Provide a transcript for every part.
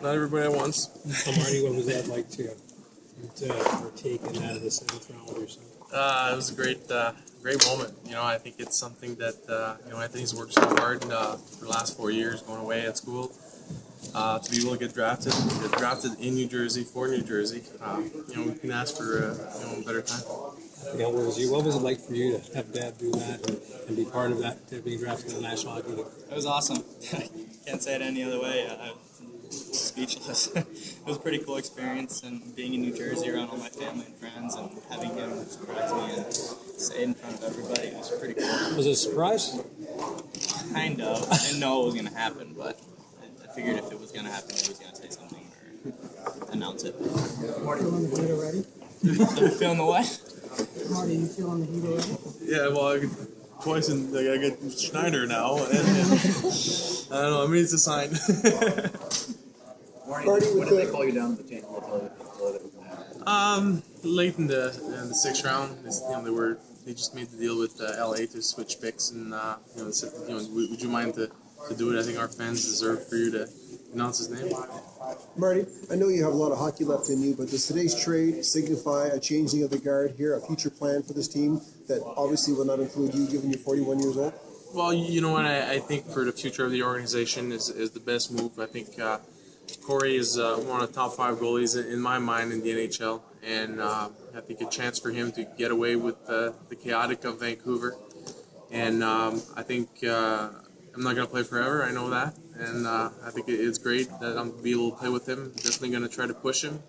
not everybody at once. So Marty, what was that like to partake in that of the 7th round or something? It was a great moment. I think it's something that Anthony's worked so hard for the last 4 years, going away at school, to be able to get drafted in New Jersey for New Jersey. We can ask for a better time. Yeah, what was it like for you to have Dad do that and be part of that, to be drafted in the National Hockey League? It was awesome. Can't say it any other way. Speechless. It was a pretty cool experience, and being in New Jersey around all my family and friends, and having him surprise me and say it in front of everybody, it was pretty cool. Was it a surprise? Kind of. I didn't know it was going to happen, but I figured if it was going to happen, he was going to say something or announce it. Marty, feeling the heat already? I'm feeling the what? Marty, you feeling the heat already? Yeah, well, I get twice, and I get Schneider now, and I don't know. I mean, it's a sign. Marty, when did they call you down to the table? Late in the 6th round, they just made the deal with LA to switch picks, and said, would you mind to do it? I think our fans deserve for you to announce his name. Marty, I know you have a lot of hockey left in you, but does today's trade signify a changing of the guard here, a future plan for this team that obviously will not include you, given you're 41 years old? Well, you know what? I think for the future of the organization is the best move. I think Corey is one of the top 5 goalies in my mind in the NHL, and I think a chance for him to get away with the chaotic of Vancouver. And I think I'm not going to play forever. I know that. And I think it's great that I'm going to be able to play with him. Definitely going to try to push him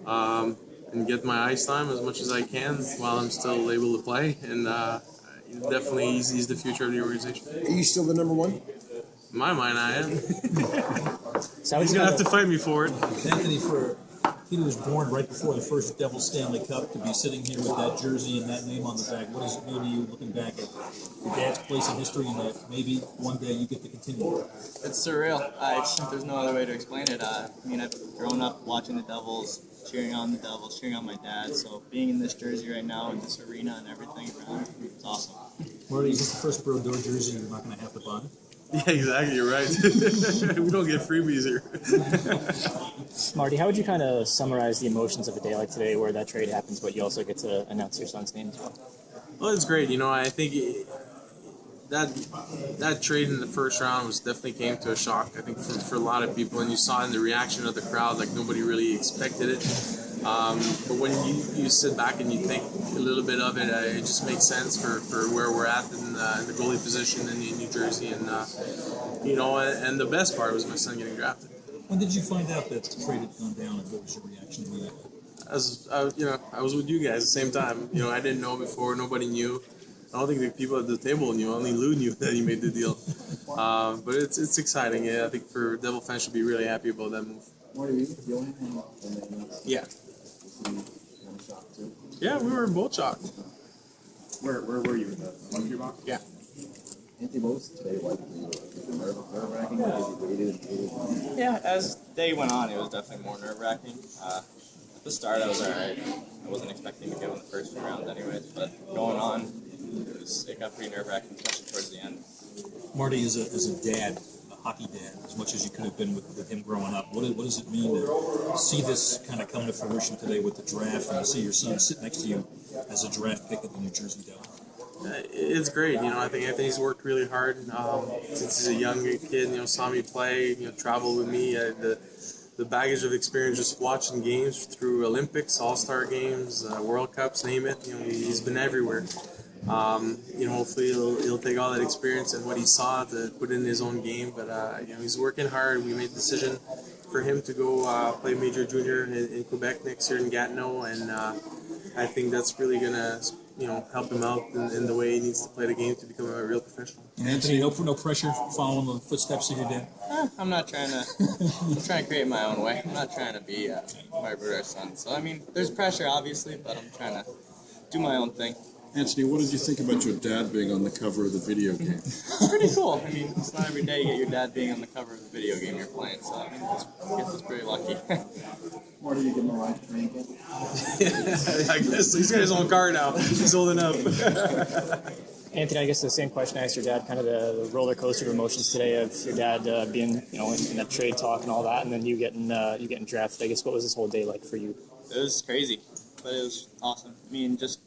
and get my ice time as much as I can while I'm still able to play. And definitely he's the future of the organization. Are you still the number one? In my mind, I am. So he's going to have to fight me for it. Anthony, he was born right before the first Devils Stanley Cup. To be sitting here with that jersey and that name on the back, what does it mean to you looking back at your dad's place in history and that maybe one day you get to continue? It's surreal. There's no other way to explain it. I've grown up watching the Devils, cheering on the Devils, cheering on my dad. So being in this jersey right now, in this arena and everything around, it's awesome. Marty, is this the first Brodeur jersey you're not going to have to buy? Yeah, exactly. You're right. We don't get freebies here. Marty, how would you kind of summarize the emotions of a day like today where that trade happens, but you also get to announce your son's name as well? Well, it's great. I think that trade in the 1st round definitely came to a shock, I think, for a lot of people. And you saw in the reaction of the crowd, like nobody really expected it. But when you sit back and you think a little bit of it, it just makes sense for where we're at in the goalie position in New Jersey. And, and the best part was my son getting drafted. When did you find out that the trade had gone down, and what was your reaction immediately? I was with you guys at the same time. I didn't know before. Nobody knew. I don't think the people at the table knew. Only Lou knew that he made the deal. But it's exciting. Yeah, I think for Devil fans should be really happy about that move. Yeah. Yeah, we were both shocked. Where were you? In the monkey box? Yeah. Anthony, what was today like? Nerve-wracking? Yeah, as day went on, it was definitely more nerve-wracking. At the start, I was alright. I wasn't expecting to go in the first round anyways, but going on, it got pretty nerve-wracking, especially towards the end. Marty, as a dad, a hockey dad, as much as you could have been with him growing up, what does it mean to see this kind of come to fruition today with the draft and to see your son sit next to you as a draft pick at the New Jersey Devils? It's great. I think Anthony's worked really hard since he's a young kid. Saw me play, travel with me. The baggage of experience just watching games through Olympics, All-Star games, World Cups, name it. He's been everywhere. Hopefully he'll take all that experience and what he saw to put in his own game. But he's working hard. We made the decision for him to go play Major Junior in Quebec next year in Gatineau, and I think that's really gonna help him out in the way he needs to play the game to become a real professional. Anthony, no pressure following the footsteps of your dad? I'm not trying to. I'm trying to create my own way. I'm not trying to be my brother's son. So there's pressure obviously, but I'm trying to do my own thing. Anthony, what did you think about your dad being on the cover of the video game? It's pretty cool. It's not every day you get your dad being on the cover of the video game you're playing, so I guess it's pretty lucky. Marty, you getting a ride to training camp? I guess he's got his own car now. He's old enough. Anthony, I guess the same question I asked your dad, kind of the roller coaster of emotions today of your dad being, in that trade talk and all that, and then you getting drafted. I guess what was this whole day like for you? It was crazy, but it was awesome. I mean, just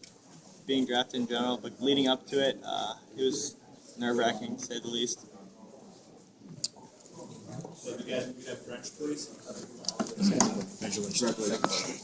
being drafted in general, but leading up to it, it was nerve-wracking, to say the least. You guys have French, please. Congratulations.